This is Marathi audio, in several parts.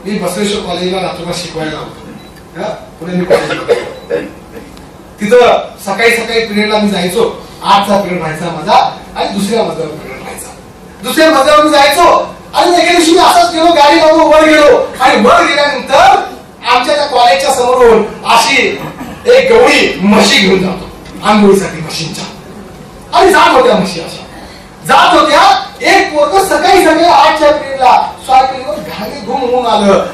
मी बसवेश्वर कॉलेजला लातूरला शिकवायला होतो. पुणे मी कॉलेज तिथं सकाळी पिरियडला मी जायचो. 8चा पिरियड व्हायचा माझा आणि दुसऱ्या मजल्यावर पिरियड व्हायचा. दुसऱ्या मजल्यावर मी जायचो आणि एके दिवशी मी असंच गेलो, गाडी लावून वर गेलो आणि वर गेल्यानंतर आमच्या त्या कॉलेजच्या समोरून अशी एक गवळी म्हशी घेऊन जातो आंघोळीसाठी म्हशींच्या. आणि जात होत्या म्हशी अशा जात होत्या. एक पोरग सकाळी 8च्या पिरियडला स्वायपिंगवर घाणी घुम होऊन आलं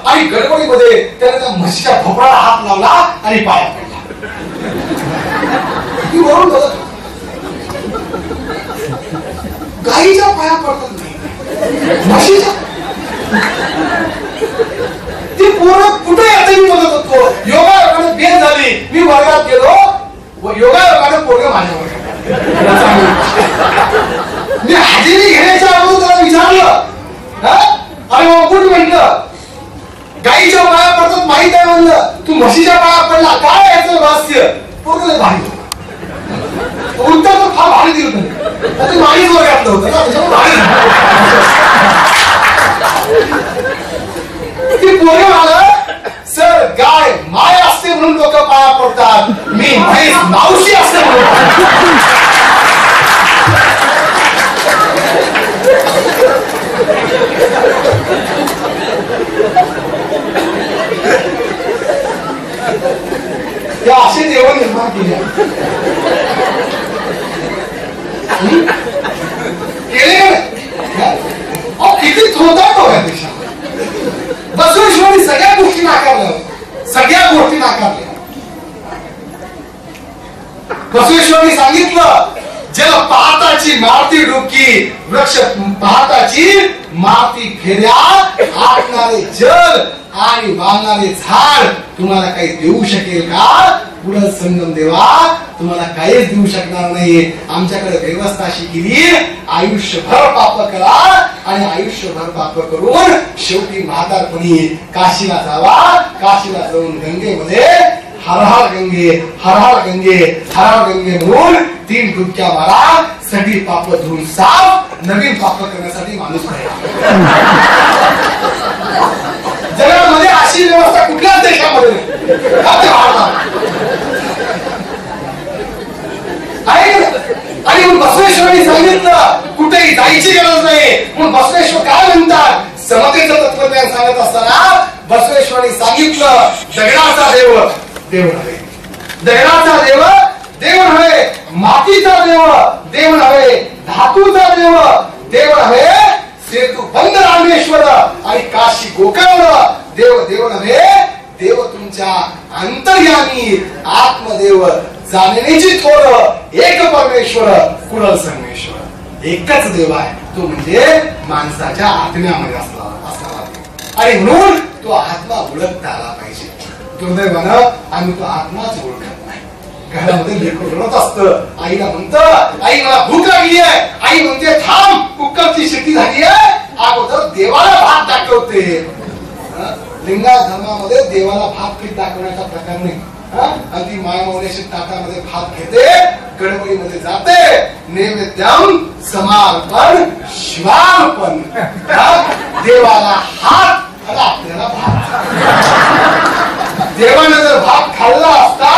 आणि गडबडीमध्ये त्याने त्या म्हशीच्या भोपळाला हात लावला आणि पाया पडला. ती वरून बघत गाईच्या पाया पडतात नाही, म्हशीच्या. ती पोरं कुठे येते मी बघत होतो. योगायोगाने बेल झाली. मी वर्गात गेलो, योगायोगाने पोरग माझ्या वर्गात. मी हजेरी घेण्याच्या अगोदर त्याला विचारलं, अरे कोण म्हणलं गाईच्या पाया पडतात माहित आहे म्हणलं, तू म्हशीच्या पाया पडला, काय याचं रहस्य. पोरग लय भारी उत्तर तर फार भारी दिलं त्याने. माहीच वर्गातलं होतं ना, त्याच्यामुळे ती पोरं आलं, सर गाय माय असते म्हणून लोक पाया पडतात, मी म्हैस मावशी असते म्हणून. त्या असे देव निर्माण केले किती थोडा तो आहे देशात. बसवेश्वरांनी सगळ्या गोष्टी नाकारल्या. बसवेश्वरांनी सांगितलं, जल पाहताची मारती डोकी, वृक्ष पाहताची मारती फेऱ्या, आटणारे जल आणि वाहणारे झाड तुम्हाला काही देऊ शकेल का? पुढे संगम देवा तुम्हाला काहीच देऊ शकणार नाही. आमच्याकडे व्यवस्था अशी केली, आयुष्यभर पाप करा आणि आयुष्यभर पाप करून शेवटी म्हातारपणी काशीला जावा. काशीला जाऊन गंगेमध्ये हर हर गंगे हर हर गंगे हर हर गंगे म्हणून 3 डुबक्या मारा. सगळी पाप धुवून साफ, नवीन पाप करण्यासाठी माणूस तयार. जगामध्ये अशी व्यवस्था कुठल्याच देशामध्ये आणि मग बसवेश्वरांनी सांगितलं कुठेही जायची गरज नाही. मग बसवेश्वर काय म्हणतात, समतेचं तत्वज्ञान सांगत असताना बसवेश्वरांनी सांगितलं, दगडाचा देव देव नव्हे, दगडाचा देव देव नव्हे, मातीचा देव देव नव्हे, धातूचा देव देव नव्हे, सेतू बंद रामेश्वर आणि काशी गोकर्ण देव देव नव्हे, देव तुमच्या अंतर्यामी आत्मदेव जाणण्याची थोड एक परमेश्वर कुणल संगमेश्वर. एकच देव आहे, तो म्हणजे माणसाच्या आत्म्यामध्ये असला आणि म्हणून तो आत्मा ओळखता आला पाहिजे. दुर्दैवानं आम्ही तो आत्माच ओळखत नाही. घरामध्ये लेकरं रडत असतं, आईला म्हणतं आई मला भूक लागली आहे, आई म्हणते थांब कुकरची शिट्टी झाली आहे, अगोदर देवाला भात दाखवते. लिंगायत धर्मामध्ये देवाला भात पीठ दाखवण्याचा प्रकार नाही. आणि ती मायमौनेशी ताटामध्ये भात घेते, गडबडीमध्ये जाते, नैवेद्यम समार्पण शिवार्पण. देवाला हात आणि आपल्याला भात. देवाने जर भात खाल्ला असता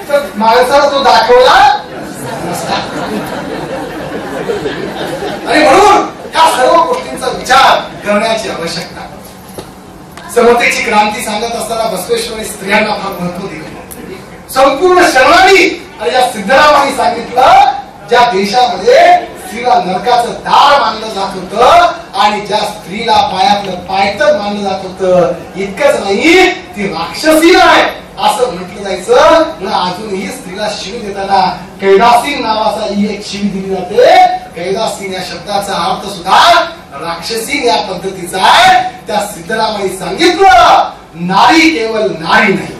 तर माणसाला तो दाखवला नसता. आणि म्हणून या सर्व गोष्टींचा विचार करण्याची आवश्यकता. समतेची क्रांती सांगत असताना बसवेश्वरांनी स्त्रियांना फार महत्व दिले. संपूर्ण शरणानी आणि या सिद्धरामांनी सांगितलं, ज्या देशामध्ये स्त्रीला नरकाचं दार मानलं जात होतं आणि ज्या स्त्रीला पायातलं पायतन मानलं जात होतं, इतकंच नाही ती राक्षसी आहे असं म्हटलं जायचं. अजूनही स्त्रीला शिवी देताना कैदासीन नावाचा एक शिवी दिली जाते. कैदासीन या शब्दाचा अर्थ सुद्धा राक्षसीन या पद्धतीचा आहे. त्या सिद्धरामांनी सांगितलं, नारी केवळ नारी नाही,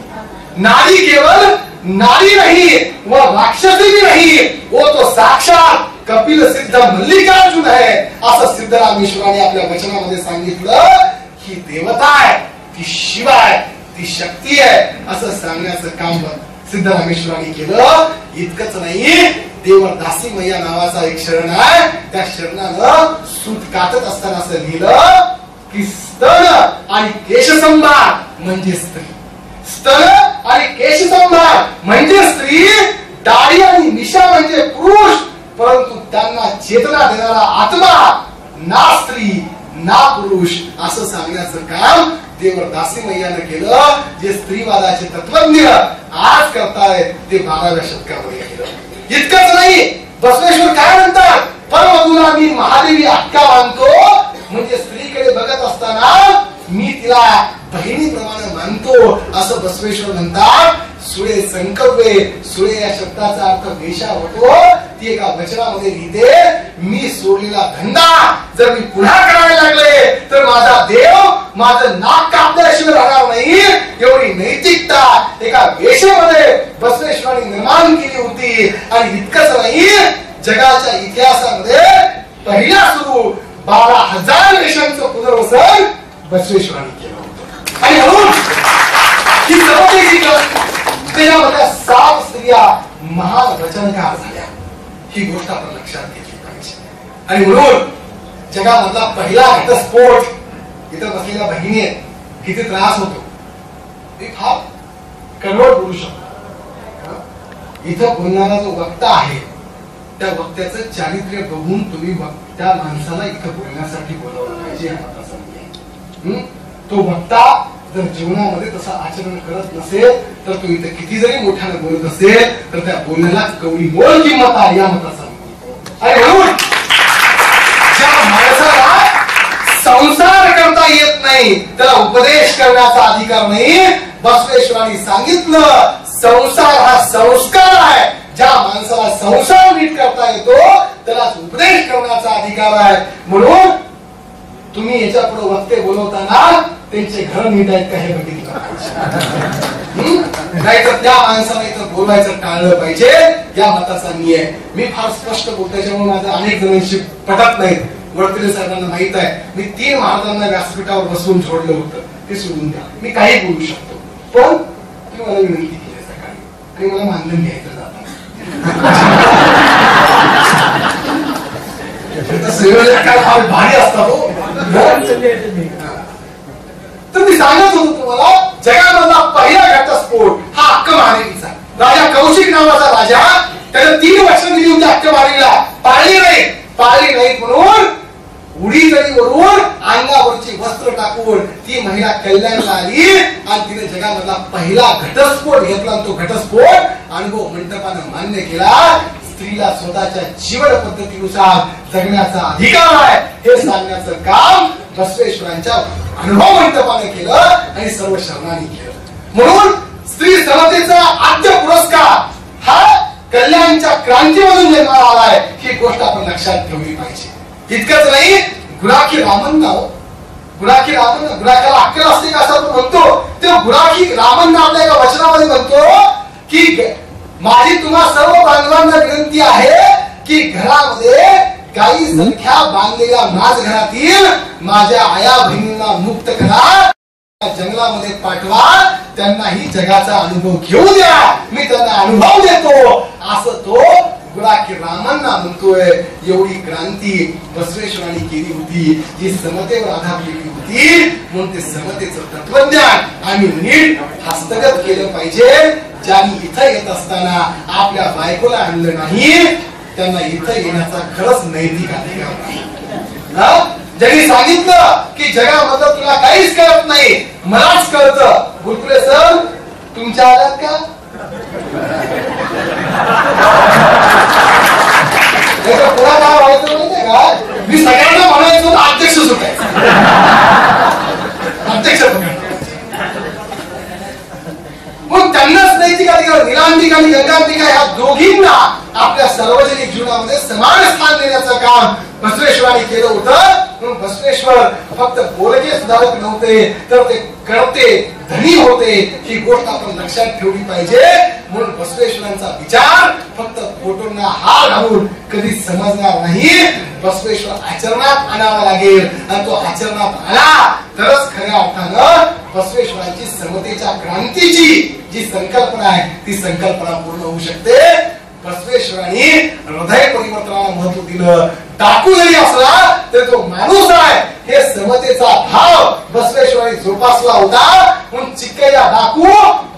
नारी केवल नारी नहीं वो राक्षसी भी नहीं, वो तो साक्षात कपिल सिद्ध मल्लिकार्जुन है असं सिद्धरामेश्वरांनी आपल्या वचनामध्ये सांगितलं. ही देवता आहे, ती शिव आहे, ती शक्ती आहे असं सांगण्याचं काम सिद्धरामेश्वरांनी केलं. इतकंच नाही, देवर दासी मैया नावाचा एक शरण आहे, त्या शरणानं सूत कातत असताना असं लिहिलं, की स्तन आणि केशसंभार म्हणजे स्त्री, स्तन आणि केशसंभार म्हणजे स्त्री, दाढी आणि मिशा म्हणजे पुरुष, परंतु त्यांना चेतना देणारा आत्मा ना स्त्री ना पुरुष असं सांगण्याचं काम देवदासी मैयानं केलं. जे स्त्रीवादाचे तत्वज्ञ आज करतायत ते 12व्या शतकामध्ये केलं. इतकंच नाही, बसवेश्वर काय म्हणतात, परमधुला मी महादेवी अक्का मानतो, म्हणजे स्त्रीकडे बघत असताना मी तिला बहिणीप्रमाणे मानतो असं बसवेश्वर म्हणतात. सुळे संकल्पे, सुळे या शब्दाचा अर्थ वेशा होतो. ती एका वचनामध्ये लिहिते, मी सोडलेला धंदा जर मी पुन्हा करायला लागले तर माझा देव माझं नाक कापल्याशिवाय राहणार नाही. एवढी नैतिकता एका वेशेमध्ये बसवेश्वरांनी निर्माण केली होती. आणि इतकंच नाही, जगाच्या इतिहासामध्ये पहिला सुरू 12,000 वेशांचं पुनर्वसन बसवेश्वरांनी केलं होतं. आणि म्हणून ही समतेची त्याच्यामध्ये 7 स्त्रिया महान वचनकार झाल्या. ही गोष्ट आपण लक्षात घेतली पाहिजे. आणि म्हणून जगामधला पहिला घटस्फोट, इथं बसलेल्या बहिणी आहेत, किती त्रास होतो, एक हा कन्वर्ट बोलू शकतो. इथं बोलणारा जो वक्ता आहे त्या वक्त्याचं चारित्र्य बघून तुम्ही त्या माणसाला इथं बोलण्यासाठी बोलावलं पाहिजे. तो वक्ता जर जीवनामध्ये तसं आचरण करत नसेल तर तो इथे किती जरी मोठ्याने बोलत असेल तर त्या बोलण्याला कवडी मोल किंमत आहे या मताचा. आणि म्हणून ज्या माणसाला संसार करता येत नाही त्याला उपदेश करण्याचा अधिकार नाही. बसवेश्वरांनी सांगितलं, संसार हा संस्कार आहे. ज्या माणसाला संसार नीट करता येतो त्याला उपदेश करण्याचा अधिकार आहे. म्हणून तुम्ही याच्या पुढे वक्ते बोलवताना त्यांचे घर नीट आहेत का हे बघितलं पाहिजे. नाहीतर त्या माणसाला इथं बोलायचं टाळलं पाहिजे या मताचा मी आहे. मी फार स्पष्ट बोलतो, त्याच्यामुळे माझं अनेक जणांशी पटत नाहीत. वडतरे साहेबांना माहित आहे, मी 3 महाराजांना व्यासपीठावर बसवून सोडलं होतं. ते सोडून द्या, मी काही बोलू शकतो. पण तुम्ही मला विनंती केली सकाळी आणि मला मानधन घ्यायचं जातं. फार भारी असतात हो. तर मी सांगत होतो तुम्हाला, जगामधला पहिला घटस्फोट हा अक्कमारीचा. राजा कौशिक नावाचा राजा, त्याने 3 वर्ष दिली होती अक्कमारीला, पाळली नाहीत म्हणून उडी जरी वरून अंगावरची वस्त्र टाकून ती महिला कल्याणला आली आणि तिने जगामधला पहिला घटस्फोट घेतला. तो घटस्फोट अनुभव मंडपाने मान्य केला. स्त्रीला स्वतःच्या जीवन पद्धतीनुसार जगण्याचा अधिकार आहे हे सांगण्याचं काम बसवेश्वरांच्या अनुभव मंडपाने केलं आणि सर्व शरणांनी केलं. म्हणून स्त्री समतेचा आद्य पुरस्कार हा कल्याणच्या क्रांतीमधून निर्माण आलाय. ही गोष्ट आपण लक्षात ठेवली पाहिजे. इतकंच नाही, गुराखी रामन गुराख्याला अक्कल असते का असं आपण म्हणतो. ते गुराखी रामन आपल्या एका वचनामध्ये म्हणतो की माझी तुम्हा सर्व बांधवांना विनंती आहे की घरामध्ये काही संख्या बांधलेल्या माझ घरातील माझ्या आया बहिणींना मुक्त करा, जंगलामध्ये पाठवा, त्यांनाही जगाचा अनुभव घेऊ द्या, मी त्यांना अनुभव देतो असं तो गुराखी रामांना म्हणतोय. एवढी क्रांती बसवेश्वरांनी केली होती जी समतेवर आधारलेली होती. म्हणून ते समतेचं तत्वज्ञान आम्ही नीट हस्तगत केलं पाहिजे. ज्यांनी इथं येत असताना आपल्या बायकोला आणलं नाही त्यांना इथं येण्याचा खरंच नैतिक अधिकार नाही. ज्यांनी सांगितलं की जगामध्ये तुला काहीच कळत नाही मलाच कळतं, बुलबुले सर तुमच्या आल्यात का? पुन्हा काय व्हायचं माहितीये का, मी सगळ्यांना म्हणायचो अध्यक्ष सुटायचं, अध्यक्ष मग त्यांनाच नैतिक अधिकार. नीलांबिका आणि गंगांबिका ह्या दोघींना आपल्या सार्वजनिक जीवनामध्ये समान स्थान देण्याचं काम बसवेश्वरांनी केलं होतं. म्हणून बसवेश्वर फक्त बोलके सुधारक नव्हते तर ते करते धनी होते. ही गोष्ट आपण लक्षात ठेवली पाहिजे. म्हणून बसवेश्वरांचा विचार फक्त फोटोंना हार घालून कधी समजणार नाही. बसवेश्वर आचरणात आणावा लागेल आणि तो आचरणात आला तरच खऱ्या अर्थानं बसवेश्वरांची समतेच्या क्रांतीची जी संकल्पना आहे ती संकल्पना पूर्ण होऊ शकते. बसवेश्वरांनी हृदय परिवर्तनाला महत्व दिलं, डाकू जरी असला तर तो माणूस आहे हे समतेचा भाव बसवेश्वरांनी जोपासला होता. म्हणून चिक्कैया डाकू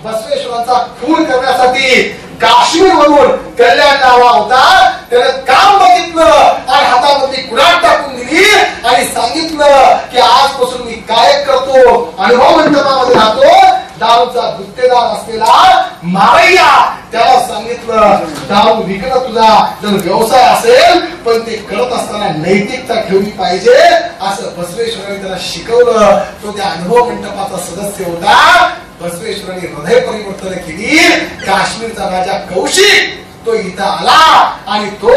बसवेश्वरांचा खून करण्यासाठी काश्मीर वरून कल्याण आला होता. त्याने काम बघितलं आणि हातामध्ये कुराड टाकून दिली आणि सांगितलं की आजपासून मी काय करतो. अनुभव मंडपामध्ये राहतो. दारूचा गुत्तेदार असलेला मारैया त्याला सांगितलं दारू विकणं तुझा जर व्यवसाय असेल पण ते करत असताना नैतिकता ठेवली पाहिजे असं बसवेश्वरांनी त्याला शिकवलं. तो त्या अनुभव मंडपाचा सदस्य होता. बसवेश्वरांनी हृदय परिवर्तन केली. काश्मीरचा राजा कौशिक तो इथं आला आणि तो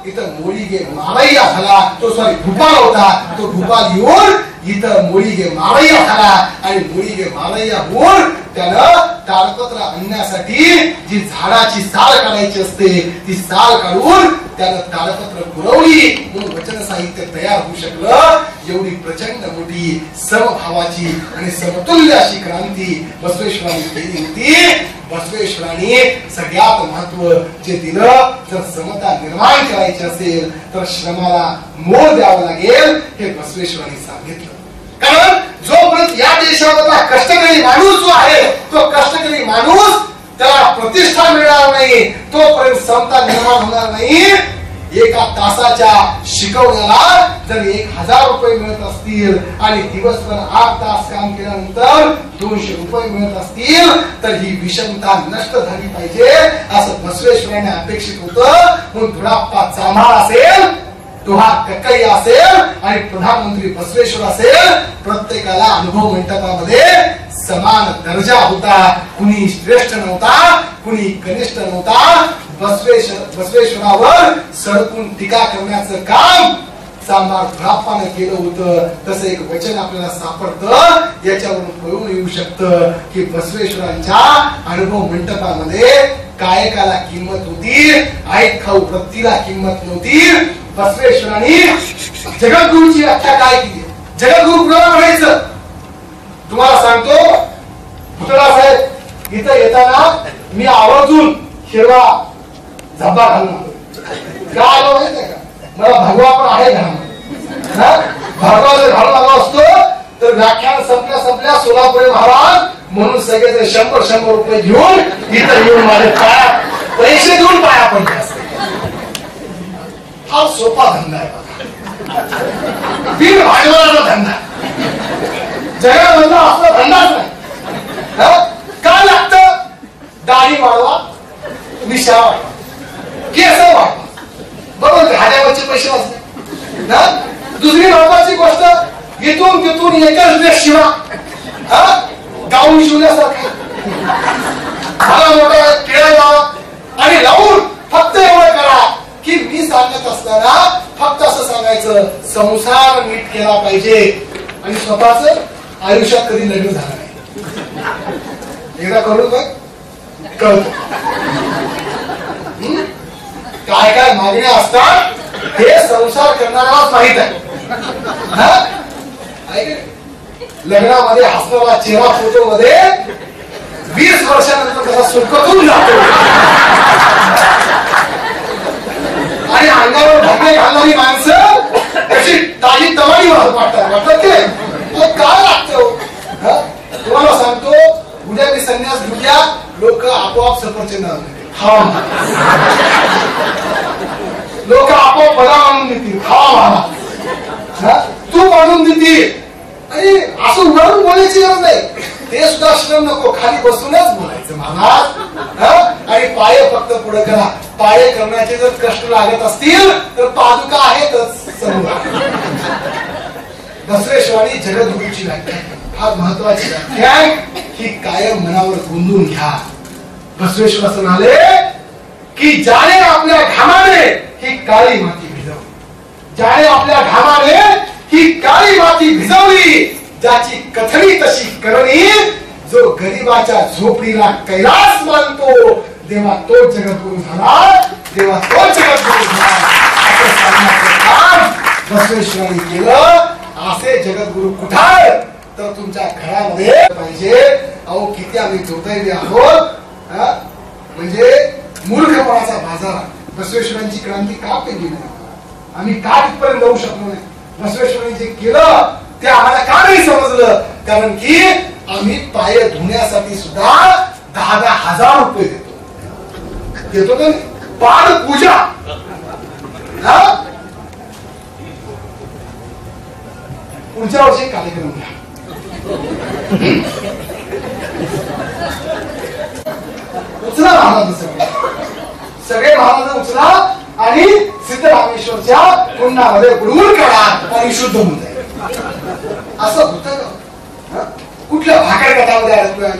इथं मोळीगे मारैया झाला. तो सॉरी भूपाल होता. तो भूपाल येऊन इथं मोळीगे मारैया झाला आणि मोळीगे मारैया होऊन त्यानं ताडपत्र आणण्यासाठी जी झाडाची साल काढायची असते ती साल काढून त्यानं ताडपत्र पुरवली. म्हणून वचन साहित्य तयार होऊ शकलं. एवढी प्रचंड मोठी समभावाची आणि समतुल्य अशी क्रांती बसवेश्वरांनी केली होती. बसवेश्वरांनी सगळ्यात महत्व जे दिलं जर समता निर्माण करायची असेल तर श्रमाला मोल द्यावं लागेल हे बसवेश्वरांनी सांगितलं. कारण जोपर्यंत या देशामधला कष्टकरी माणूस जो आहे तो कष्टकरी माणूस त्याला प्रतिष्ठा मिळणार नाही तोपर्यंत समता निर्माण होणार नाही. एका तासाच्या शिकवण्याला जर 1000 रुपये मिळत असतील आणि दिवसभर 8 तास काम केल्यानंतर 200 रुपये मिळत असतील तर ही विषमता नष्ट झाली पाहिजे असं बसवेश्वरांनी अपेक्षित होतं. म्हणून थोडाप्पा चांभार असेल तो हा कक्कैया असेल आणि प्रधानमंत्री बसवेश्वर असेल प्रत्येकाला अनुभव मंडपामध्ये समान दर्जा होता. कुणी श्रेष्ठ नव्हता कुणी कनिष्ठ नव्हता. बसवेश्वरावर सरकून टीका करण्याचं काम चांभार थोडाप्पाने केलं होतं. तसं एक वचन आपल्याला सापडतं. याच्यावरून कळून येऊ शकतं की बसवेश्वरांच्या अनुभव मंडपामध्ये कायकाला किंमत होती. ऐक खाऊ वृत्तीला किंमत नव्हती. बसवेश्वरांनी जगद्गुरूची व्याख्या काय केली. जगद्गुरू कुणाला म्हणायचं तुम्हाला सांगतो. पुतळा साहेब इथं येताना मी आवर्जून हिरवा झब्बा घालून का आलो माहिती आहे का. मला भगवा पण आहे घरामध्ये. भगवा जर घालून आलो असतो तर व्याख्यान संपल्या सोलापुरी महाराज म्हणून सगळे 100 रुपये घेऊन इथं येऊन माझे पाया पैसे देऊन पाया पडले असते. हा सोपा धंदा आहे बघा. बिन भांडवलाचा धंदा जगामधला असला धंदाच नाही. काय लागतं दाढी वाढवा मिशा वाढवा केस वाढवा बरोबर घाड्यावरचे पैसे वाचले. दुसरी महत्वाची गोष्ट इथून तिथून एकच ड्रेस शिवा. गाऊन शिवण्यासारखा मला मोठा खेळ लावा आणि लावून फक्त एवढं करा की मी सांगत असताना फक्त असं सांगायचं संसार नीट केला पाहिजे आणि स्वतःच आयुष्यात कधी लग्न झालं नाही. एकदा करू का कळत काय काय मागण्या असतात हे संसार करणाऱ्यालाच माहित आहे. लग्नामध्ये हसणारा चेहरा फोटो मध्ये 20 वर्षानंतर कसा सुरकतून जातो आणि अंगावर ढगे घालणारी माणसं कशी ताजी तवारी वाटतात ते काय लागतं. तुम्हाला सांगतो उद्या मी संन्यास घेऊया लोक आपोआप सफरचंद लोक आपोआप बदाम आणून देतील खावा मला तू आणून देतील. आणि असं उभारून बोलायची गरज नाही. ते सुद्धा श्रम नको खाली बसूनच बोलायचं महाराज. आणि पाय फक्त पुढे करा. पाय करण्याचे जर कष्ट लागत असतील तर पादुका आहेतच समोर. बसवेश्वरांनी जगद्गुरूची व्याख्या फार महत्वाची व्याख्या ही कायम मनावर गुंतून घ्या. बसवेश्वर असं म्हणाले की ज्याने आपल्या घामाने ही काळी माती भिजवली. ज्याने आपल्या घामाने ही काळी माती भिजवली ज्याची कथनी तशी करणी जो गरीबाच्या झोपडीला कैलास मानतो देवा तो जगद्गुरू झाला. देवा तो जगद्गुरू झाला असं सांगण्याचं काम बसवेश्वरांनी केलं. असे जगद्गुरू कुठे तर तुमच्या घरामध्ये पाहिजे. अहो किती आम्ही दुर्दैवी आहोत. म्हणजे मूर्खपणाचा बाजार. बसवेश्वरांची क्रांती का पेली नाही. आम्ही का तिथपर्यंत जाऊ शकलो नाही? बसवेश्वरांनी जे केलं ते आम्हाला का नाही समजलं? कारण की आम्ही पाय धुण्यासाठी सुद्धा 10,000 रुपये देतो का? पाद पूजा पुढच्या वर्षी कार्यक्रम घ्या. उचला महाराज, सगळे महाराज उचला आणि सिद्धरामेश्वरच्या कुंडामध्ये बुडवून काढा आणि शुद्ध होऊन जाईल. असं होतं का? कुठल्या भाकड गटामध्ये अडकलोय?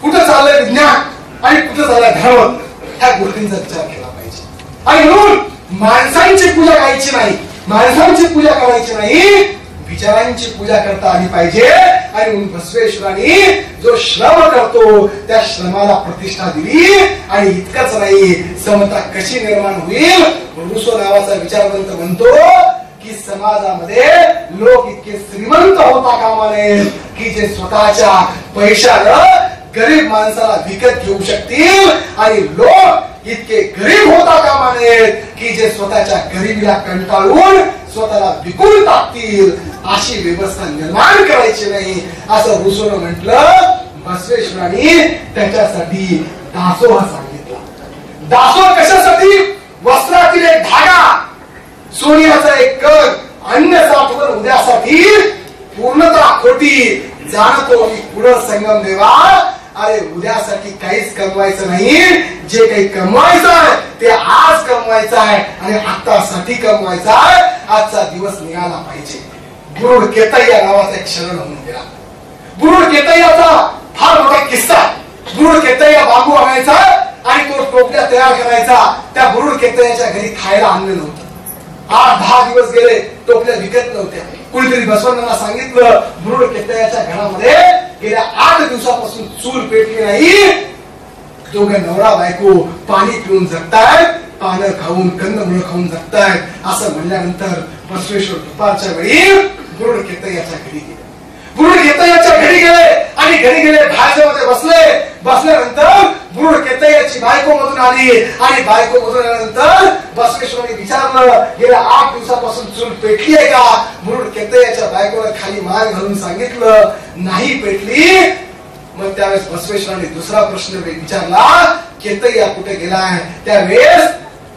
कुठं चाललंय विज्ञान आणि कुठं चाललंय धर्म? ह्या गोष्टींचा विचार केला पाहिजे. आणि म्हणून माणसांची पूजा करायची नाही, माणसांची पूजा करायची नाही, विचारांची पूजा करता आली पाहिजे. आणि म्हणून बसवेश्वरांनी जो श्रम करतो त्या श्रमाला प्रतिष्ठा दिली. आणि इतकंच नाही, समता कशी निर्माण होईल? रुसो नावाचा विचारवंत म्हणतो की समाजामध्ये लोक इतके श्रीमंत होता कामा नये की जे स्वतःच्या पैशानं गरीब माणसाला विकत घेऊ शकतील. आणि लोक इतके गरीब होता कामा नये की जे स्वतःच्या गरिबीला कंटाळून स्वतःला विकून टाकतील. अशी व्यवस्था निर्माण करायची नाही असं रुसोनं म्हटलं. बसवेश्वरांनी त्याच्यासाठी दासोह सांगितला. दासोह कशासाठी? वस्त्रातील एक धागा, सोन्याचा एक कण, अन्न साठवण उद्यासाठी, पूर्णता खोटी जाणतो मी पुढं संगम देवा. अरे उद्यासाठी काहीच कमवायचं नाही, जे काही कमवायचं आहे ते आज कमवायचं आहे आणि आत्तासाठी कमवायचं आहे. आजचा दिवस निघाला पाहिजे. बुरुड केतय्या नावाचा एक शरण होऊन गेला. बुरुड केतय्याचा फार मोठा किस्सा. बुरुड केतय्या बांबू आणायचा आणि तो टोपल्या तयार करायचा. त्या बुरुड केतय्याच्या घरी खायला आणलं नव्हतं. 8-10 दिवस गेले, टोपल्या विकत नव्हत्या. कुणीतरी बसवण्णाला सांगितलं बुरुड केतय्याच्या घरामध्ये गेल्या 8 दिवसापासून चूल पेटली नाही. दोघे नवरा बायको पाणी पिऊन जगतायत, पानं खाऊन कंदमुळं खाऊन जगतायत. असं म्हणल्यानंतर बसवेश्वर दुपारच्या वेळी बुरुड केतय्याच्या घरी गेले. बुरुड केतय्याच्या घरी गेले आणि घरी गेले भाज्यामध्ये बसले. बसल्यानंतर बुरुड केतय्याची बायको मधून आली आणि बायको मधून आल्यानंतर बसवेश्वरांनी विचारलं गेल्या 8 दिवसापासून चूल पेटली आहे का? बुरुड केतय्याच्या बायकोला खाली मान घालून सांगितलं नाही पेटली. मग त्यावेळेस बसवेश्वरांनी दुसरा प्रश्न विचारला, केतय्या कुठे गेलाय? त्यावेळेस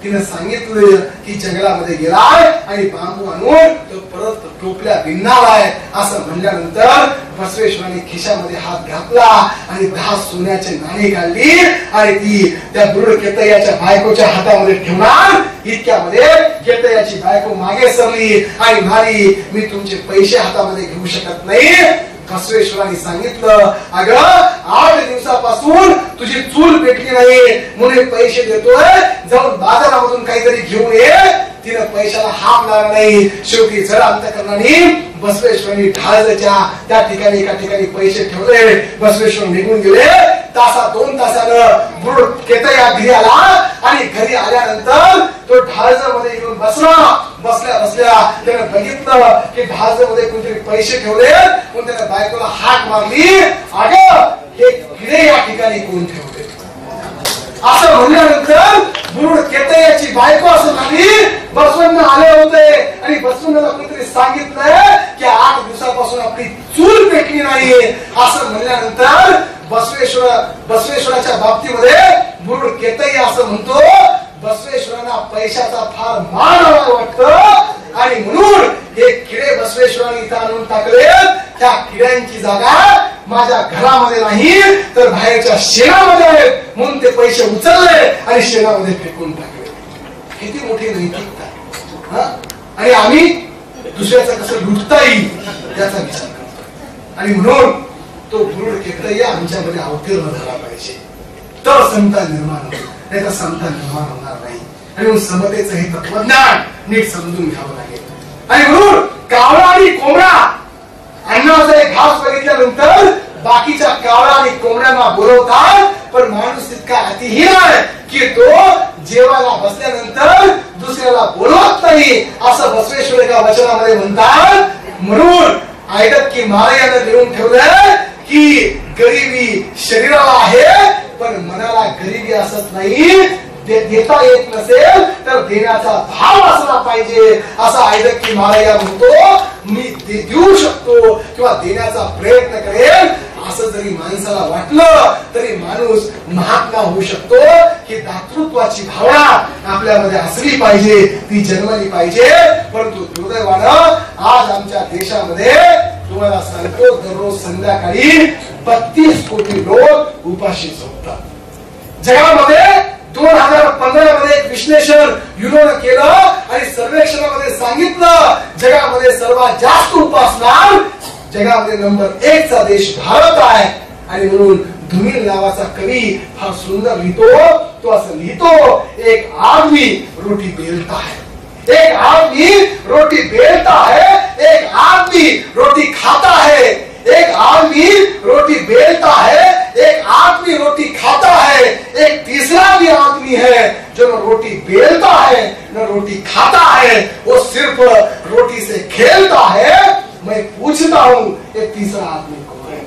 तिने सांगितलं की जंगलामध्ये गेलाय आणि बांबू आणून तो परत टोपल्या विणणाराय. असं म्हणल्यानंतर बसवेश्वरांनी खिशामध्ये हात घातला आणि 10 सोन्याचे नाणी काढली आणि ती त्या बुरुड केतय्याच्या बायकोच्या हातामध्ये ठेवणार. इतक्यामध्ये केतय्याची बायको मागे सरली आणि म्हणाली मी तुमचे पैसे हातामध्ये घेऊ शकत नाही. बसवेश्वरांनी सांगितलं अगं 8 दिवसापासून तुझी चूल पेटली नाही म्हणून पैसे देतोय, जाऊन बाजारामधून काहीतरी घेऊन ये. तिने पैशाला हात लावला नाही. शेवटी जरा अंतकरणाने बसवेश्वरांनी ढाळच्या त्या ठिकाणी एका ठिकाणी पैसे ठेवले. बसवेश्वर निघून गेले. 2 तासानं बुरुड केतय्या घरी आला आणि घरी आल्यानंतर तो ढाळमध्ये येऊन बसला. बसल्या बसल्या त्याने बघितलं की ढाळमध्ये कोणतरी पैसे ठेवले. पण त्याने बायकोला हाक मारली, अगं हे किडे या ठिकाणी कोण ठेवले? असं म्हणल्यानंतर बुरुड केतय्याची बायको असं झाली. बसवण्ण आले होते आणि बसवण्णाला कोणतरी सांगितलंय की 8 दिवसापासून आपली चूल पेटली नाहीये. असं म्हणल्यानंतर बसवेश्वराच्या बाबतीमध्ये बुरुड केतय्या असं म्हणतो बसवेश्वरांना पैशाचा फार मान वाटतं आणि म्हणून हे किडे बसवेश्वरांनी इथं आणून टाकले. त्या किड्यांची जागा माझ्या घरामध्ये नाही तर बाहेरच्या शेणामध्ये, म्हणून ते पैसे उचलले आणि शेणामध्ये फेकून टाकले. किती मोठी नैतिकता. आणि आम्ही दुसऱ्याचं कसं लुटता येईल त्याचा विचार करतो. आणि म्हणून तो बुरुड केतय्या आमच्यामध्ये अवतीर्ण झाला पाहिजे तर समता निर्माण होईल, नाही तर समता निर्माण होणार नाही. आणि म्हणून समतेचं हे तत्वज्ञान नीट समजून घ्यावं लागेल. आणि म्हणून कावळा आणि कोंबडा अन्नाचा एक घास बघितल्यानंतर बाकीच्या कावळा आणि कोंबड्यांना बोलवतात. पण माणूस इतका अतिहीन आहे की तो जेवायला बसल्यानंतर दुसऱ्याला बोलवत नाही. असं बसवेश्वर एका वचनामध्ये म्हणतात. म्हणून आयडत की महाराजांना लिहून ठेवलंय की गरिबी शरीराला आहे पण मनाला गरिबी असत नाही. देता येत नसेल तर देण्याचा भाव असला पाहिजे. असा ऐदक्की महाराज म्हणतो मी देऊ शकतो किंवा देण्याचा प्रयत्न करेल. असं जरी माणसाला वाटलं तरी माणूस महात्मा होऊ शकतो. ही दातृत्वाची भावना आपल्यामध्ये असली पाहिजे, ती जन्मली पाहिजे. परंतु दुर्दैवानं आज आमच्या देशामध्ये तुम्हाला सांगतो दररोज संध्याकाळी 32 कोटी लोक उपाशी झोपतात. जगामध्ये 2015 मध्ये एक विश्लेषण युरोनं केलं आणि सर्वेक्षणामध्ये सांगितलं जगामध्ये सर्वात जास्त उपासणार जगामध्ये नंबर 1 चा देश भारत आहे. आणि म्हणून धुमिल नावाचा कवी फार सुंदर लिहितो. तो असं लिहितो एक आदमी रोटी बेलता है, एक आदमी रोटी बेलता है, एक आदमी रोटी खाता है, एक आदमी रोटी बेलता है, एक आदमी रोटी खाता है, एक तीसरा भी आदमी है जो न रोटी बेलता है न रोटी खाता है, वो सिर्फ रोटी से खेलता है. मैं पूछता हूँ ये तीसरा आदमी कौन है?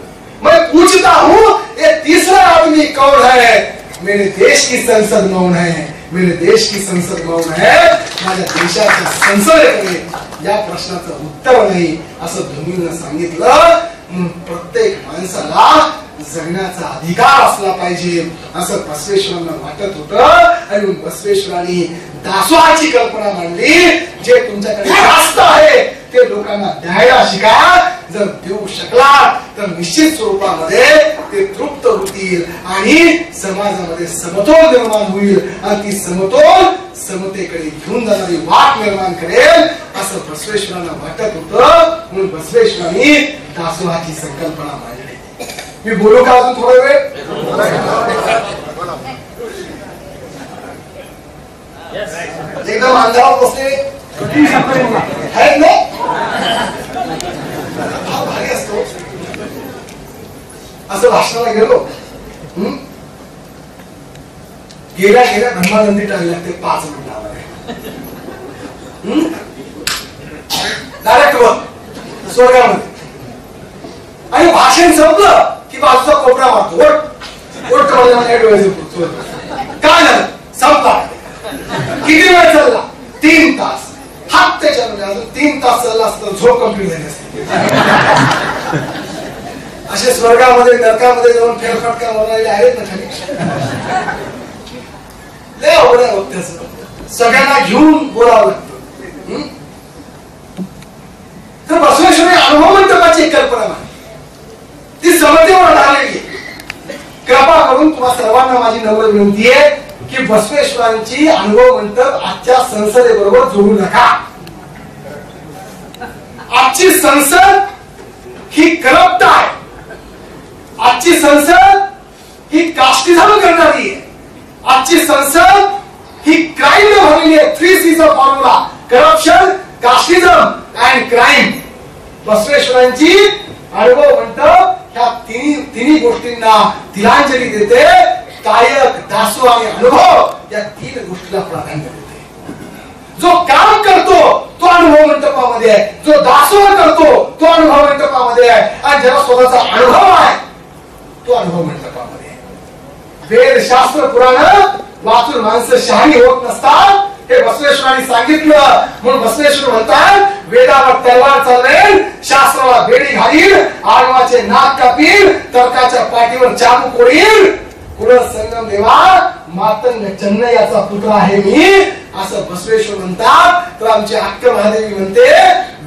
मैं पूछता हूँ ये तीसरा आदमी कौन है? मेरे देश की संसद मौन है, मेरे देश की संसद मौन है. माझ्या देशाची संसदेकडे या प्रश्नाचं उत्तर नाही असं धुमीनं सांगितलं. प्रत्येक माणसाला जगण्याचा अधिकार असला पाहिजे असं बसवेश्वरांना वाटत होतं. आणि बसवेश्वरांनी दासोहाची कल्पना मांडली. जे तुमच्याकडे जास्त आहे ते लोकांना द्यायला शिका. जर देऊ शकला तर निश्चित स्वरूपामध्ये ते तृप्त होतील आणि समाजामध्ये समतोल निर्माण होईल. आणि ती समतोल समतेकडे घेऊन जाणारी वाट निर्माण करेल असं बसवेश्वरांना वाटत होतं. म्हणून बसवेश्वरांनी दासोहाची संकल्पना मांडली. मी बोलू का अजून थोडा वेळ? एकदम अंधारात बसले आहेत ना, हा भारी असतो. असं भाषणाला गेलो गेल्या ब्रह्मानंदी टाळी लागते 5 मिनिटामध्ये. डायरेक्ट वर स्वर्गामध्ये. आणि भाषण संपलं की बाजूचा कोपरा मारतो. काय झालं? संपला. किती वेळ चालला? 3 तास. हात त्याच्यामध्ये अजून 3 तास चालला असतं झोप कंप्लीट झाली असते. असे स्वर्गामध्ये नरकामध्ये जाऊन फेरफटका मारणारे आहेत ना खाली. लय अवघड आहे सगळ्यांना घेऊन बोलावं लागतं. तर बसवेश्वरी अनुभव मंडपाची एक कल्पना नाही, ती समतेवर आलेली. कृपा करून तुम्हा सर्वांना माझी नम्र विनंती आहे की बसवेश्वरांची अनुभव मंडप आजच्या संसदेबरोबर जोडू नका. आजची संसद ही करप्ट आहे. आजची संसद ही कास्टिझम करणारी आहे. आजची संसद ही क्राईम भरलेली आहे. 3 C's formula: corruption, casteism and crime. बसवेश्वरांची अनुभव मंडप ह्या तिन्ही गोष्टींना तिलांजली देते. कायक, दासो आणि अनुभव या 3 गोष्टीला प्राधान्य देते. जो काम करतो तो अनुभव मंडपामध्ये आहे, जो दासोह करतो तो अनुभव मंडपामध्ये आहे, आणि ज्याला स्वतःचा अनुभव आहे तो अनुभव मंडपामध्ये आहे. वेद, शास्त्र, पुराण वाचून माणसं शहाणी होत नसतात हे बसवेश्वरांनी सांगितलं. म्हणून बसवेश्वर म्हणतात वेदावर तलवार चालवेल, शास्त्राला बेडी घालील, आडवाचे नाक कापील, तर्काच्या पाठीवर चाबूक ओढील. कुळ संगम देवा मातंग चन्नयाचा पुत्र आहे मी असं बसवेश्वर म्हणतात. तर आमची अक्क महादेवी म्हणते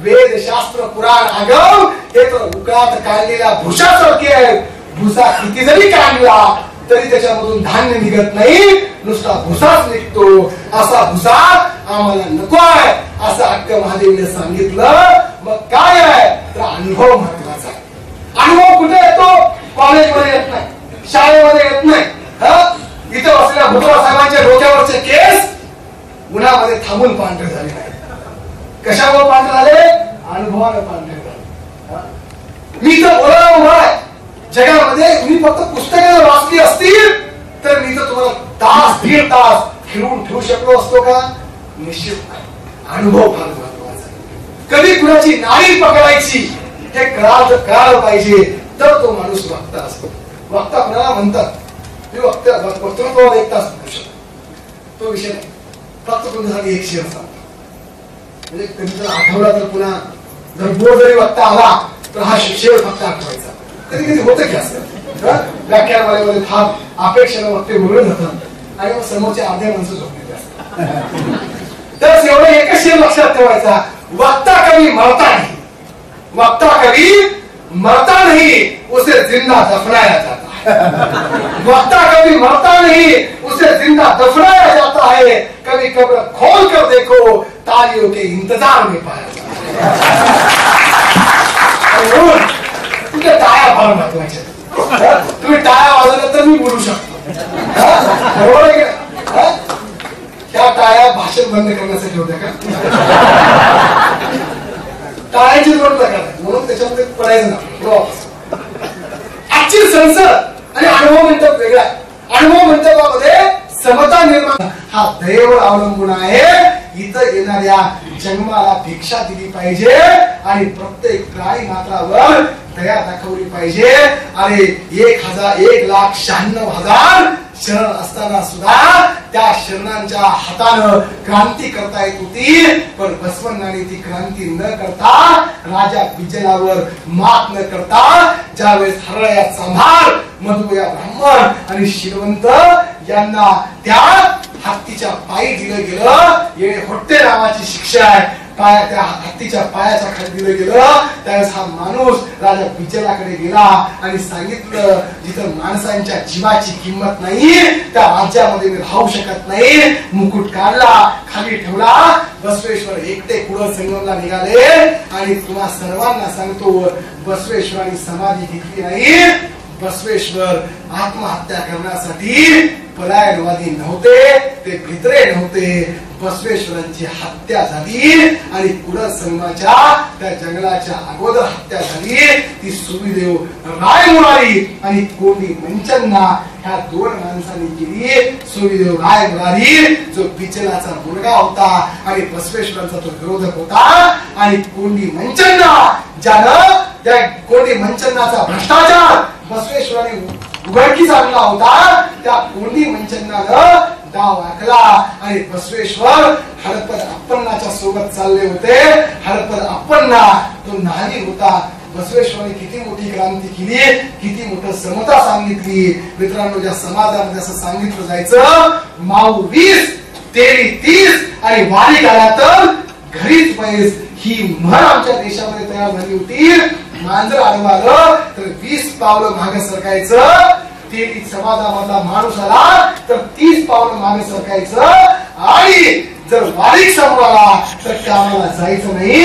वेद, शास्त्र, पुराण, आगम हे तर उकळात काढलेल्या भुसासारखे आहेत. भुसा किती जरी काढला तरी त्याच्यामधून धान्य निघत नाही, नुसता भुसाच निघतो. असा भुसा आम्हाला नको आहे असं अक्क महादेवीने सांगितलं. मग काय आहे तर अनुभव महत्वाचा आहे. अनुभव कुठे येतो? कॉलेजमध्ये येत नाही, शाळेमध्ये येत नाही. इथं बसलेल्या भुतवा साहेबांच्या डोक्यावरचे केस उन्हामध्ये थांबून पांढरे झाले नाही. कशामुळे पांढरे झाले? अनुभवाने पांढरे झाले. मी तर बोलायला उभा आहे. जगामध्ये मी फक्त पुस्तकं वाचली असतील तर मी तर तुम्हाला 1.5 तास फिरवून ठेवू शकलो असतो का? निश्चित नाही. अनुभव फार महत्वाचा आहे. कधी कुणाची नाळी पकडायची हे कळालं पाहिजे तर तो माणूस वक्ता असतो. वक्ता कुणाला म्हणतात? मी वक्तृत्वावर 1 तास बोलू शकतो. तो विषय नाही. फक्त तुमच्यासाठी एक शेअर सांगतो, म्हणजे कधी जर आठवला तर पुन्हा जर बोर जरी वक्ता आला तर हा शेअर फक्त आठवायचा. कधी कधी होतं की असं व्याख्यानमालेमध्ये फार अपेक्षेनं वक्ते बोलून जातात आणि मग समोरच्या अर्ध्या माणसं झोपलेले असतात. तर एवढं एकच शेअर लक्षात ठेवायचा, वक्ता कभी मरता नहीं, वक्ता कभी मरता नहीं, उसे जिंदा दफनाया जाता है. वक्ता कभी मरता नहीं, उसे जिंदा दफनाया जाता है. कभी कब्र खोल कर देखो, तालियों के इंतजार में पाया जाता है. तुझ्या टाळ्या फार महत्वाच्या. तुम्ही टाळ्या वाजवल्या तर मी बोलू शकतो, बरोबर आहे का? त्या टाळ्या भाषण बंद करण्यासाठी होत्या का? टाळ्याची दोन प्रकार आहेत, म्हणून त्याच्यामध्ये पडायचं ना. ऍक्च्युअल संसद आणि अनुभव मंडप वेगळा. अनुभव मंडपामध्ये समता निर्माण हा दयेवर अवलंबून आहे. इथं येणाऱ्या जन्माला भिक्षा दिली पाहिजे आणि प्रत्येक प्राणी मात्रावर दया दाखवली पाहिजे. अरे 1,96,000 शरण असताना सुद्धा त्या शरणांच्या हातानं क्रांती करता येत होती, पण बसवण्णाने ती क्रांती न करता, राजा बिजलावर मात न करता, ज्यावेळेस हरळया चांभार, मधुया ब्राह्मण आणि शिरवंत यांना त्या हत्तीच्या पायी दिलं गेलं. येणे होट्टे नावाची शिक्षा आहे. त्या हत्तीच्या पायाच्या खाली दिलं गेलं. त्यावेळेस हा माणूस राजा बिजलाकडे गेला आणि सांगितलं, जिथं माणसांच्या जीवाची किंमत नाही त्या राज्यामध्ये मी राहू शकत नाही. मुकुट काढला, खाली ठेवला. बसवेश्वर एकटे पुढे संगमला निघाले आणि तुम्हा सर्वांना सांगतो, बसवेश्वरांनी समाधी घेतली नाही. बसवेश्वर आत्महत्या करण्यासाठी पलायनवादी नव्हते, ते भित्रे नव्हते. बसवेश्वरांची हत्या झाली आणि पुढे संगमाच्या त्या जंगलाच्या अगोदर हत्या झाली. ती सुविदेव रायमुरारी आणि कोंडी मंचन्ना ह्या दोन माणसांनी केली. सुविदेव रायमुरारी जो बिचलाचा मुलगा होता आणि बसवेश्वरांचा तो विरोधक होता, आणि कोंडी मंचन्ना ज्यानं त्या कोंडी मंचन्नाचा भ्रष्टाचार बसवेश्वरांनी उघडकीस आणला होता, त्या कोंडी मंचन्नानं डाव आखला आणि बसवेश्वर हडपद अप्पन्नाच्या सोबत चालले होते. हडपद अप्पन्ना तो नाली होता. बसवेश्वरांनी किती मोठी क्रांती केली, किती मोठं समता सांगितली. मित्रांनो, ज्या समाजामध्ये असं सांगितलं जायचं, माऊ 20 तेरी 30 आणि वारी गाण्यात घरीच पैस, ही म्हण आमच्या देशामध्ये तयार झाली होती. मांजर आडवालं तर 20 पावलं मागे सरकायचं. 30 समाजामधला माणूस आला तर 30 पावलं मागे सरकायचं. आणि जर वारीक समोर आला तर कामाला जायचं नाही,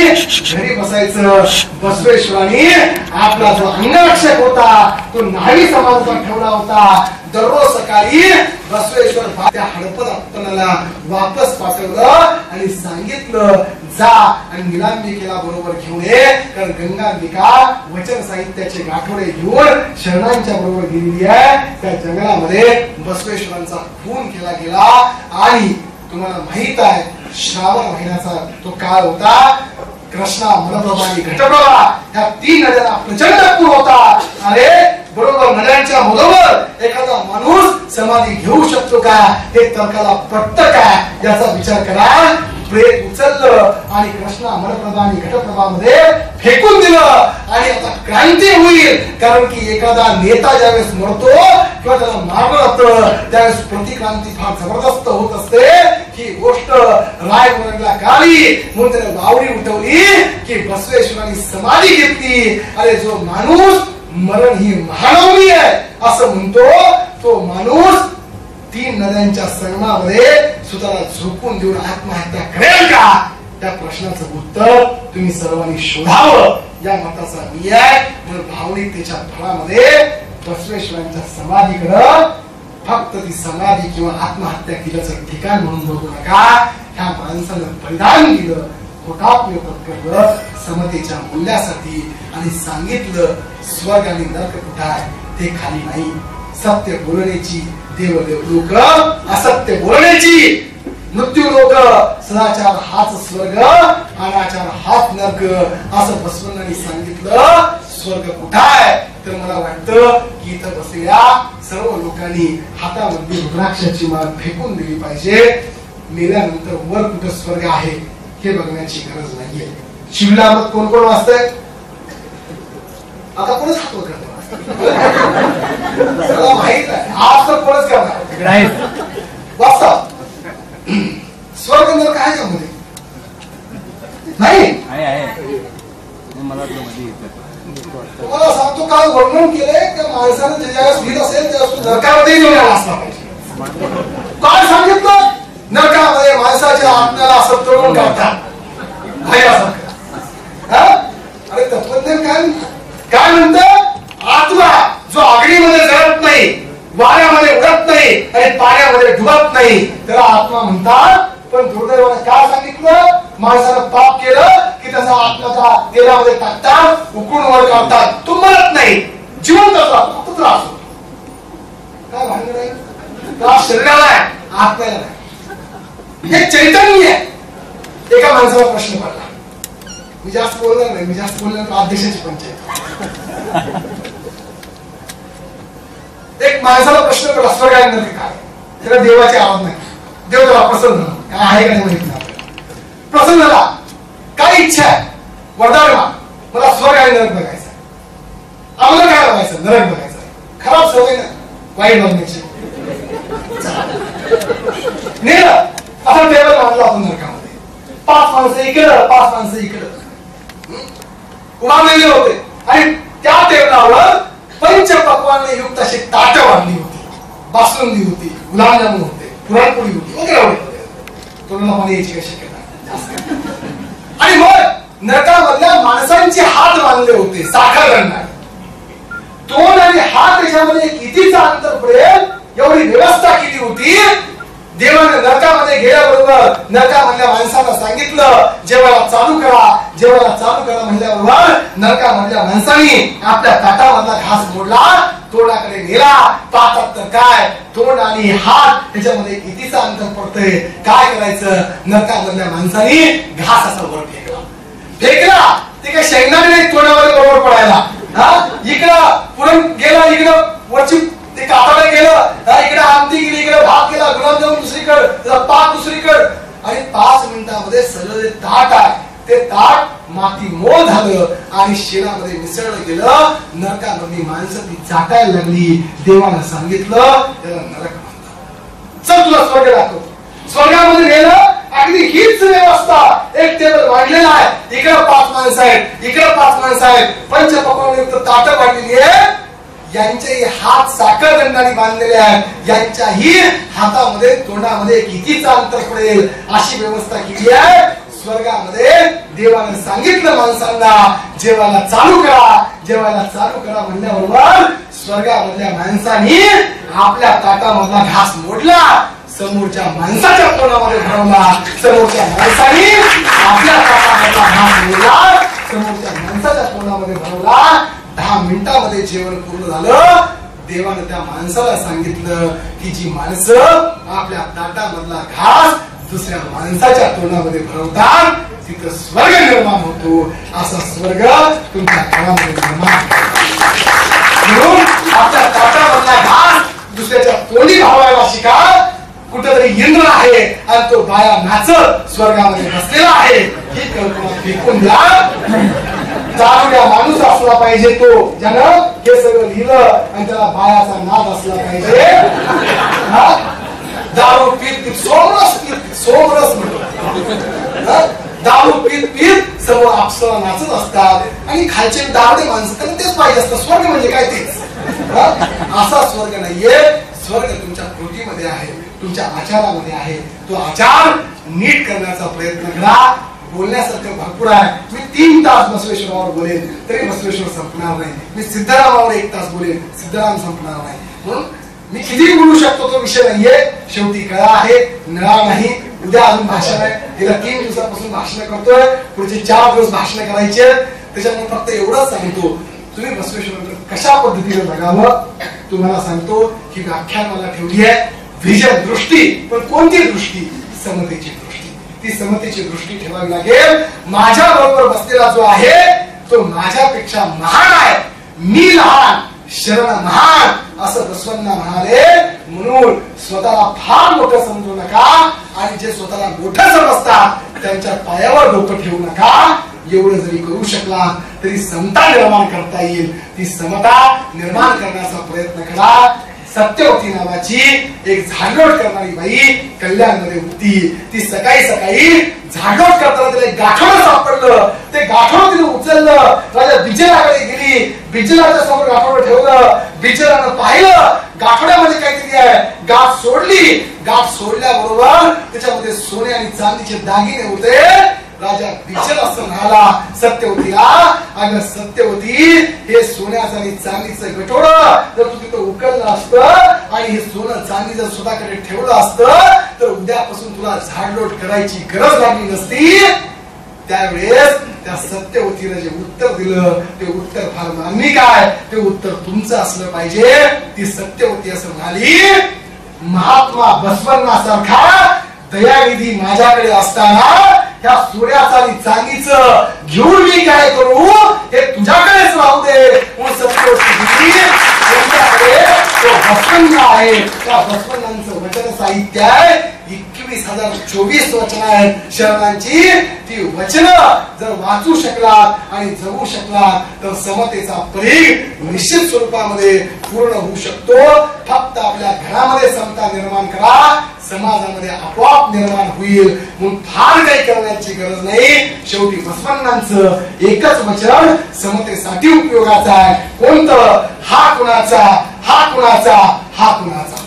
घरी बसायचं. बसवेश्वरांनी आपला जो अंगरक्षक होता तो न्हावी समाजाचा ठेवला होता. दररोज सकाळी बसवेश्वर त्या हडपद अप्पनाला वापस पाठवलं आणि सांगितलं, जा आणि निलांबिकेला बरोबर घेऊन ये. कारण गंगांबिका वचन साहित्याचे गाठोडे घेऊन शरणांच्या बरोबर गेलेली आहे. त्या जंगलामध्ये बसवेश्वरांचा खून केला गेला. आणि तुम्हाला माहित आहे, श्रावण महिन्याचा तो काळ होता. कृष्णा, मलप्रभा आणि घटप्रभा ह्या 3 नद्यांना प्रचंड पूर होता. अरे बरोबर नद्यांच्या बरोबर एखादा माणूस समाधी घेऊ शकतो का, हे तर्काला पटतं का, याचा विचार करा. प्रेत उचललं आणि कृष्णा, मलप्रभा आणि घटप्रभामध्ये फेकून दिलं. आणि आता क्रांती होईल, कारण की एखादा नेता ज्यावेळेस मरतो किंवा त्याला मारलं जातं त्यावेळेस प्रतिक्रांती फार जबरदस्त होत असते. ही गोष्ट रायमुरारीला कळली म्हणून त्याने वावडी उठवली की बसवेश्वरांनी समाधी घेतली. अरे जो माणूस मरण ही महानवमी आहे असं म्हणतो, तो माणूस 3 नद्यांच्या संगमामध्ये स्वतःला झोपून देऊन आत्महत्या करेल का? त्या प्रश्नाचं उत्तर तुम्ही सर्वांनी शोधावं, या मताचा मी आहे. म्हणून भावनिकतेच्या फळामध्ये बसवेश्वरांच्या समाधीकडं फक्त ती समाधी किंवा आत्महत्या केल्याचं ठिकाण म्हणून बघू नका. ह्या माणसानं बलिदान दिलं, हुतात्म्य पत्करलं समतेच्या मूल्यासाठी आणि सांगितलं, स्वर्ग आणि नरक कुठं आहे ते खाली नाही. सत्य बोलण्याची देवदेव लोक, असत्य बोलण्याची मृत्यू लोक. सदाचार हाच स्वर्ग, अनाचार हाच नरक असं बसवण्णांनी सांगितलं. स्वर्ग कुठं आहे तर मला वाटतं की इथं बसलेल्या सर्व लोकांनी हातामध्ये रुद्राक्षाची माळ फेकून दिली पाहिजे. मेल्यानंतर वर कुठं स्वर्ग आहे हे बघण्याची गरज नाहीये. शिवलामत कोण कोण वाचतंय? आता कोणच हात वर करतो? सगळं माहित आहे. आज तर कोणच करणार वाचता. स्वर्ग नरक आहे का मध्ये? नाही. तुम्हाला सांगतो काल वर्णन केलंय त्या माणसानं ज्यावेळेस भीत असेल त्यावेळेस नरकामध्ये जाऊन असला पाहिजे. काय सांगितलं? नरकामध्ये माणसाच्या आत्म्याला असं तळून काढतात. अरे तत्वज्ञान काय म्हणतं? आत्मा जो अग्नीमध्ये जळत नाही, वाऱ्यामध्ये उडत नाही आणि पाण्यामध्ये डुबत नाही त्याला आत्मा म्हणतात. पण दुर्दैवाने काय सांगितलं? माणसानं पाप केलं की त्याचा आत्माचा तेलामध्ये टाकतात, उकळून वर काढतात. तो मरत नाही, जिवंत राहतो, फक्त त्रास होतो. काय भांडण आहे? त्रास शरीराला आहे, आत्म्याला नाही. हे चैतन्य आहे. एका माणसाला प्रश्न पडला. मी जास्त बोलणार नाही, मी जास्त बोलणार अध्यक्षाची पंचायत. एक माणसाला प्रश्न पडला स्वर्ग आहे नरक काय? त्याला देवाची आवाज नाही. देव त्याला प्रसन्न झाला. काय आहे का नाही प्रसन्न झाला. काय इच्छा आहे? वरदान माग. मला स्वर्ग आणि नरक बघायचं. आम्हाला काय बघायचं? नरक बघायचं. खराब सवय ना वाईट बघण्याची. नेलं असं टेबल बांधला आपण नरकामध्ये. 5 माणसं इकडं, 5 माणसं इकडं उभारलेले होते आणि त्या टेबलावर पंचपक्वाने युक्त अशी ताटं बांधली होती. बासुंदी होती, गुलाबजामुन होते, पुरणपोळी होती वगैरे होते. तोंडाला पाणी यायची शक्यता. आणि मग नरकामधल्या माणसांचे हात बांधले होते साखर रंगाने. तोंड आणि हात त्याच्यामध्ये कितीचा अंतर पडेल एवढी व्यवस्था केली होती. देवाने नरकामध्ये गेल्याबरोबर नरकामधल्या माणसाला सांगितलं जेवायला चालू करा, जेवायला चालू करा म्हणल्याबरोबर नरकामधल्या माणसांनी आपल्या ताटामधला घास मोडला, तोंडाकडे नेला. पाहतात तर काय तोंड आणि हात त्याच्यामध्ये कितीचा अंतर पडतंय. काय करायचं? नरकामधल्या माणसांनी घास असा वर फेकला. ते काय शेंगदाणे नाही तोंडामध्ये बरोबर पडायला. इकडं पुरण गेला, इकडं वरची ते काताला गेलं, इकडे आमटी गेली, इकडे भात गेला, गुलाबजामुन दुसरीकडे, पाक दुसरीकडे. आणि 5 मिनिटांमध्ये सगळं ताट आहे ते ताट माती मोल झालं आणि शेणामध्ये मिसळलं गेलं. नरकामध्ये माणसं ती चाटायला लागली. देवानं सांगितलं त्याला नरक म्हणतात. चल तुला स्वर्ग दाखवतो. स्वर्गामध्ये गेलं. अगदी हीच व्यवस्था. एक टेबल वाढलेला आहे, इकडे 5 माणसं आहेत, इकडे 5 माणसं आहेत. पंचपक्वान्युक्त ताटं वाढलेली आहे. यांचे हात साखर दंडाने बांधलेले आहेत. यांच्याही हातामध्ये तोंडामध्ये कितीचा अंतर पडेल अशी व्यवस्था केली आहे. स्वर्गामध्ये देवाने सांगितलं माणसांना जेवायला चालू करा, जेवायला चालू करा म्हणल्याबरोबर स्वर्गामधल्या माणसांनी आपल्या ताटामधला घास मोडला, समोरच्या माणसाच्या तोंडामध्ये भरवला. समोरच्या माणसाने आपल्या ताटामधला घास मोडला, समोरच्या माणसाच्या तोंडामध्ये भरवला. 10 मिनिटांमध्ये जेवण पूर्ण झालं. देवाने त्या माणसाला सांगितलं की जी माणसं आपल्या ताटामधला घास दुसऱ्या माणसाच्या तोंडामध्ये भरवतात तिथं स्वर्ग निर्माण होतो. असा स्वर्ग तुमच्या घरामध्ये निर्माण म्हणून आपल्या ताटामधला घास दुसऱ्याच्या तोंडी भावायला शिका. कुठेतरी इंद्र आहे आणि तो बाया नाचत स्वर्गामध्ये बसलेला आहे ही कल्पना फेकून द्या. दारुड्या माणूस असला पाहिजे तो ज्यानं हे सगळं लिहिलं आणि त्याला बायाचा नाद असला पाहिजे. दारू पीत सोमरस म्हणतो. दारू पीत समोर अप्सरा नाचत असतात आणि खालचे दारुडे माणसं त्यांना तेच पाहिजे असतं. स्वर्ग म्हणजे काय तेच. असा स्वर्ग नाहीये. स्वर्ग तुमच्या कृतीमध्ये आहे, तुमच्या आचारामध्ये आहे. तो आचार नीट करण्याचा प्रयत्न करा. बोलण्यासारखं भरपूर आहे. मी 3 तास बसवेश्वरावर बोलेन तरी बसवेश्वर संपणार नाही. मी सिद्धरामावर 1 तास बोलेन, सिद्धराम संपणार नाही. म्हणून मी किती बोलू शकतो तो विषय नाहीये. शेवटी कळा आहे, नळा नाही. उद्या अजून भाषण आहे. गेल्या 3 दिवसापासून भाषण करतोय. पुढचे 4 दिवस भाषण करायचे. त्याच्यामुळे फक्त एवढंच सांगतो तुम्ही बसवेश्वर कशा पद्धतीने बघावं. तुम्हाला सांगतो की व्याख्यान मला ठेवली आहे विजन दृष्टी. पण कोणती दृष्टी? समतेची दृष्टी. ती समतेची दृष्टी ठेवावी लागेल. माझ्या बरोबर बसलेला जो आहे तो माझ्यापेक्षा महान आहे. मी लहान, शरण महान असं बसवण्णा म्हणाले. म्हणून स्वतःला फार मोठं समजू नका आणि जे स्वतःला मोठं समजतात त्यांच्या पायावर डोकं ठेवू नका. एवढं जरी करू शकला तरी समता निर्माण करता येईल. ती समता निर्माण करण्याचा प्रयत्न करा. सत्यवती नावाची एक झाडलोट करणारी बाई कल्याणमध्ये होती. ती सकाळी सकाळी झाडलोट करताना तिला एक गाठोडं सापडलं. ते गाठोडं तिने उचललं. राजा बिजलाकडे गेली. बिजलाच्या समोर गाठोडं ठेवलं. बिजलानं पाहिलं गाठोड्यामध्ये काहीतरी आहे. गाठ सोडली. गाठ सोडल्याबरोबर त्याच्यामध्ये सोने आणि चांदीचे दागिने होते. राजा बिचल असं म्हणाला सत्यवतीला, अगं सत्यवती, हे सोन्याचं आणि चांदीचं गठोडं जर तू तिथं उकललं असतं आणि हे सोनं चांदी जर स्वतःकडे ठेवलं असतं तर उद्यापासून तुला झाडलोट करायची गरज लागली नसती. त्यावेळेस त्या सत्यवतीला जे उत्तर दिलं ते उत्तर फार मार्मिक आहे. ते उत्तर तुमचं असलं पाहिजे. ती सत्यवती असं म्हणाली, महात्मा बसवण्णासारखा दयानिधी माझ्याकडे असताना त्या सूर्याचं आणि चांदीचं घेऊन मी काय करू, हे तुझ्याकडेच राहू दे. म्हणून सत्यवती तुमच्याकडे तो बसवण्ण आहे. त्या बसवण्णांचं वचन साहित्य आहे. 21,024 वचन आहेत शरणांची. ती वचन जर वाचू शकलात आणि जगू शकलात तर समतेचा परीघ निश्चित स्वरूपामध्ये पूर्ण होऊ शकतो. फक्त आपल्या घरामध्ये समता निर्माण करा, समाजामध्ये आपोआप निर्माण होईल. म्हणून फार काही करण्याची गरज नाही. शेवटी बसवण्णांचं एकच वचन समतेसाठी उपयोगाचं आहे. कोणतं? हा कुणाचा, हा कुणाचा, हा कुणाचा,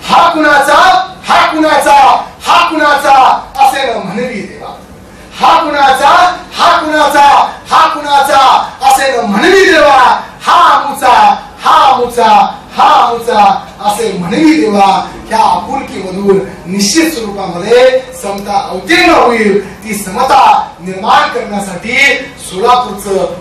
हा कुणाचा, हा कुणाचा, हा कुणाचा असे न म्हणवी देवा. हा कुणाचा, हा कुणाचा, हा कुणाचा असे न म्हणवी देवा. हा अमुचा, हा अमुचा, हा अमुचा असे म्हणवी देवा. ह्या आपुलकीमधून निश्चित स्वरूपामध्ये समता अवतीर्ण होईल. ती समता निर्माण करण्यासाठी सोलापूरचं